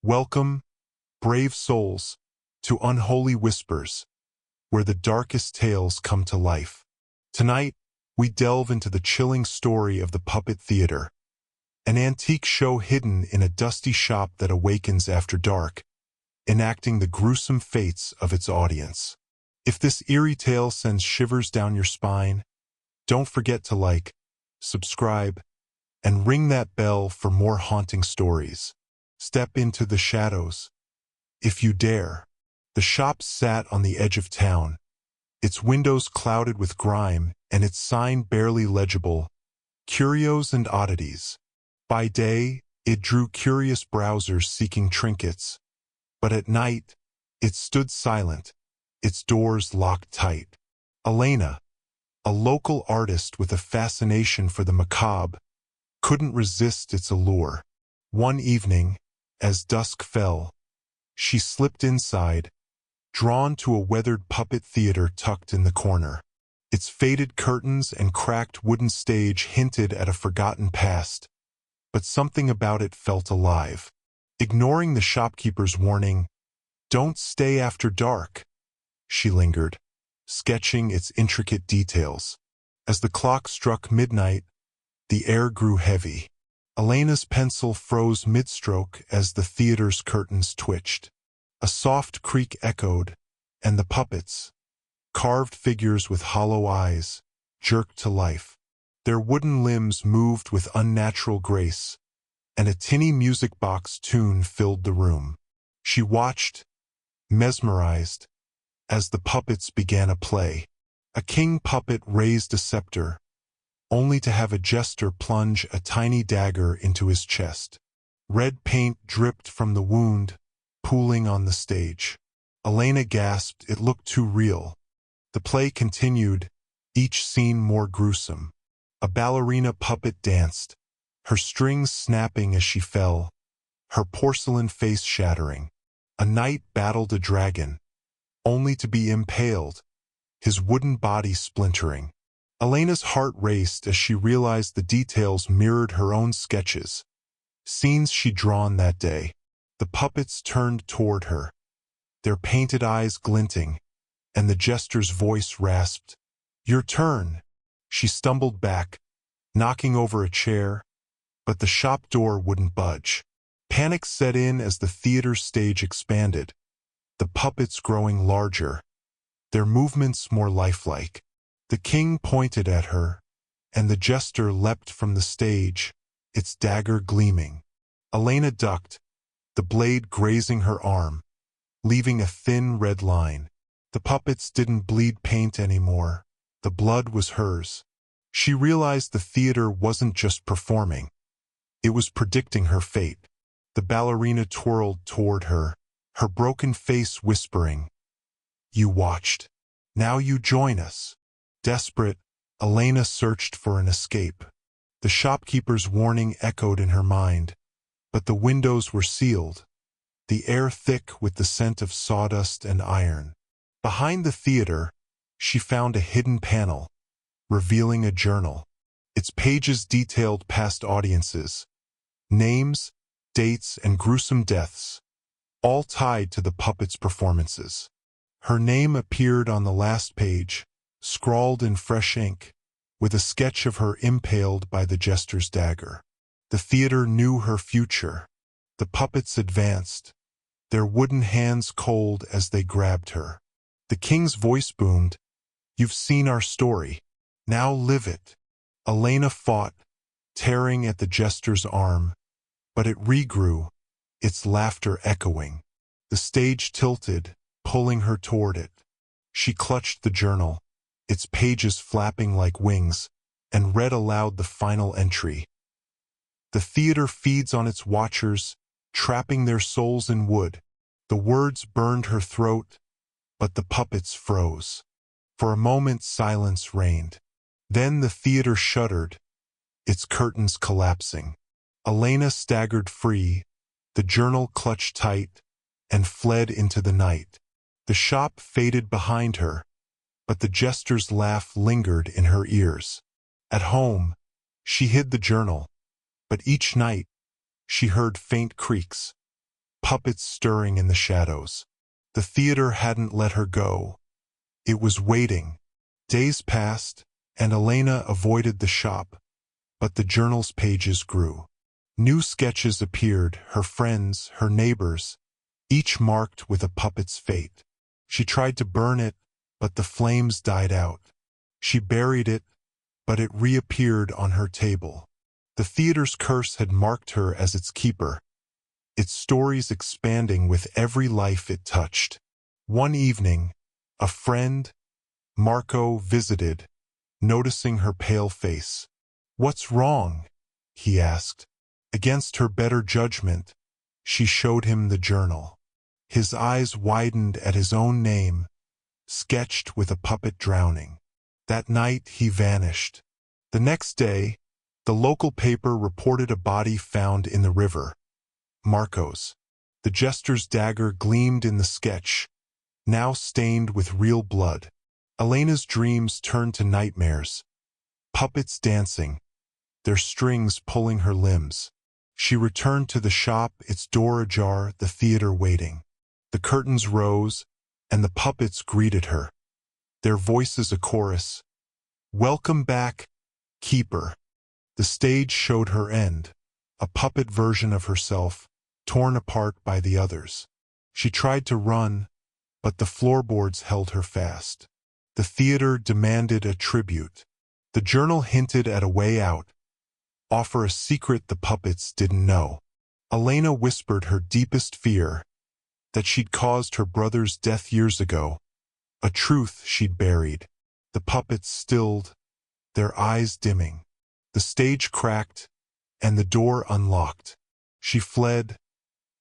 Welcome, brave souls, to Unholy Whispers, where the darkest tales come to life. Tonight, we delve into the chilling story of the Puppet Theater, an antique show hidden in a dusty shop that awakens after dark, enacting the gruesome fates of its audience. If this eerie tale sends shivers down your spine, don't forget to like, subscribe, and ring that bell for more haunting stories. Step into the shadows, if you dare. The shop sat on the edge of town, its windows clouded with grime and its sign barely legible, Curios and Oddities. By day, it drew curious browsers seeking trinkets, but at night, it stood silent, its doors locked tight. Elena, a local artist with a fascination for the macabre, couldn't resist its allure. One evening, as dusk fell, she slipped inside, drawn to a weathered puppet theater tucked in the corner. Its faded curtains and cracked wooden stage hinted at a forgotten past, but something about it felt alive. Ignoring the shopkeeper's warning, "Don't stay after dark," she lingered, sketching its intricate details. As the clock struck midnight, the air grew heavy. Elena's pencil froze mid-stroke as the theater's curtains twitched. A soft creak echoed, and the puppets, carved figures with hollow eyes, jerked to life. Their wooden limbs moved with unnatural grace, and a tinny music box tune filled the room. She watched, mesmerized, as the puppets began a play. A king puppet raised a scepter, only to have a jester plunge a tiny dagger into his chest. Red paint dripped from the wound, pooling on the stage. Elena gasped, it looked too real. The play continued, each scene more gruesome. A ballerina puppet danced, her strings snapping as she fell, her porcelain face shattering. A knight battled a dragon, only to be impaled, his wooden body splintering. Elena's heart raced as she realized the details mirrored her own sketches, scenes she'd drawn that day. The puppets turned toward her, their painted eyes glinting, and the jester's voice rasped, "Your turn." She stumbled back, knocking over a chair, but the shop door wouldn't budge. Panic set in as the theater's stage expanded, the puppets growing larger, their movements more lifelike. The king pointed at her, and the jester leapt from the stage, its dagger gleaming. Elena ducked, the blade grazing her arm, leaving a thin red line. The puppets didn't bleed paint anymore. The blood was hers. She realized the theater wasn't just performing. It was predicting her fate. The ballerina twirled toward her, her broken face whispering, "You watched. Now you join us." Desperate, Elena searched for an escape. The shopkeeper's warning echoed in her mind, but the windows were sealed, the air thick with the scent of sawdust and iron. Behind the theater, she found a hidden panel, revealing a journal. Its pages detailed past audiences, names, dates, and gruesome deaths, all tied to the puppet's performances. Her name appeared on the last page, scrawled in fresh ink, with a sketch of her impaled by the jester's dagger. The theater knew her future. The puppets advanced, their wooden hands cold as they grabbed her. The king's voice boomed, "You've seen our story. Now live it." Elena fought, tearing at the jester's arm, but it regrew, its laughter echoing. The stage tilted, pulling her toward it. She clutched the journal, its pages flapping like wings, and read aloud the final entry. "The theater feeds on its watchers, trapping their souls in wood." The words burned her throat, but the puppets froze. For a moment silence reigned. Then the theater shuddered, its curtains collapsing. Elena staggered free, the journal clutched tight, and fled into the night. The shop faded behind her, but the jester's laugh lingered in her ears. At home, she hid the journal, but each night, she heard faint creaks, puppets stirring in the shadows. The theater hadn't let her go. It was waiting. Days passed, and Elena avoided the shop, but the journal's pages grew. New sketches appeared, her friends, her neighbors, each marked with a puppet's fate. She tried to burn it, but the flames died out. She buried it, but it reappeared on her table. The theater's curse had marked her as its keeper, its stories expanding with every life it touched. One evening, a friend, Marco, visited, noticing her pale face. "What's wrong?" he asked. Against her better judgment, she showed him the journal. His eyes widened at his own name, sketched with a puppet drowning. That night he vanished. The next day, the local paper reported a body found in the river. Marco's. The jester's dagger gleamed in the sketch, now stained with real blood. Elena's dreams turned to nightmares. Puppets dancing, their strings pulling her limbs. She returned to the shop, its door ajar, the theater waiting. The curtains rose, and the puppets greeted her, their voices a chorus. "Welcome back, keeper." The stage showed her end, a puppet version of herself, torn apart by the others. She tried to run, but the floorboards held her fast. The theater demanded a tribute. The journal hinted at a way out, offer a secret the puppets didn't know. Elena whispered her deepest fear, that she'd caused her brother's death years ago, a truth she'd buried. The puppets stilled, their eyes dimming. The stage cracked, and the door unlocked. She fled,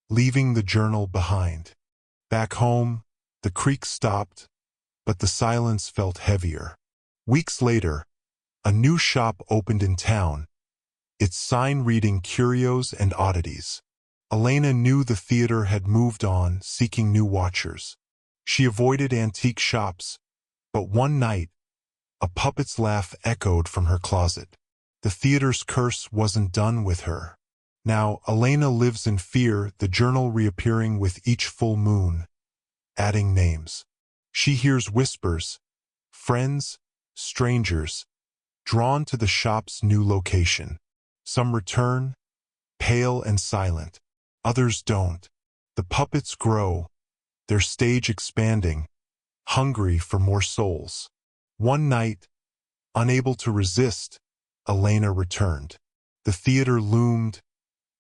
leaving the journal behind. Back home, the creak stopped, but the silence felt heavier. Weeks later, a new shop opened in town, its sign reading Curios and Oddities. Elena knew the theater had moved on, seeking new watchers. She avoided antique shops, but one night, a puppet's laugh echoed from her closet. The theater's curse wasn't done with her. Now, Elena lives in fear, the journal reappearing with each full moon, adding names. She hears whispers, friends, strangers, drawn to the shop's new location. Some return, pale and silent. Others don't. The puppets grow, their stage expanding, hungry for more souls. One night, unable to resist, Elena returned. The theater loomed,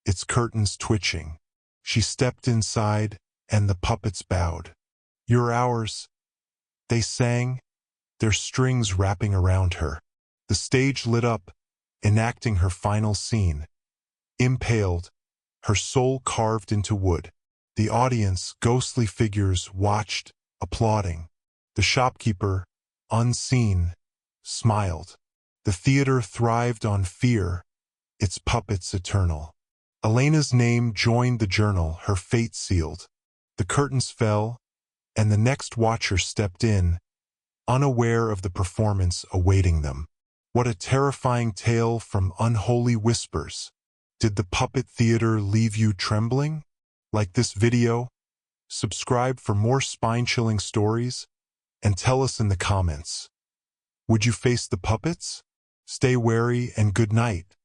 its curtains twitching. She stepped inside, and the puppets bowed. "You're ours," they sang, their strings wrapping around her. The stage lit up, enacting her final scene. Impaled, her soul carved into wood. The audience, ghostly figures, watched, applauding. The shopkeeper, unseen, smiled. The theater thrived on fear, its puppets eternal. Elena's name joined the journal, her fate sealed. The curtains fell, and the next watcher stepped in, unaware of the performance awaiting them. What a terrifying tale from Unholy Whispers. Did the puppet theater leave you trembling? Like this video, subscribe for more spine-chilling stories, and tell us in the comments. Would you face the puppets? Stay wary and good night.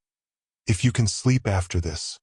If you can sleep after this.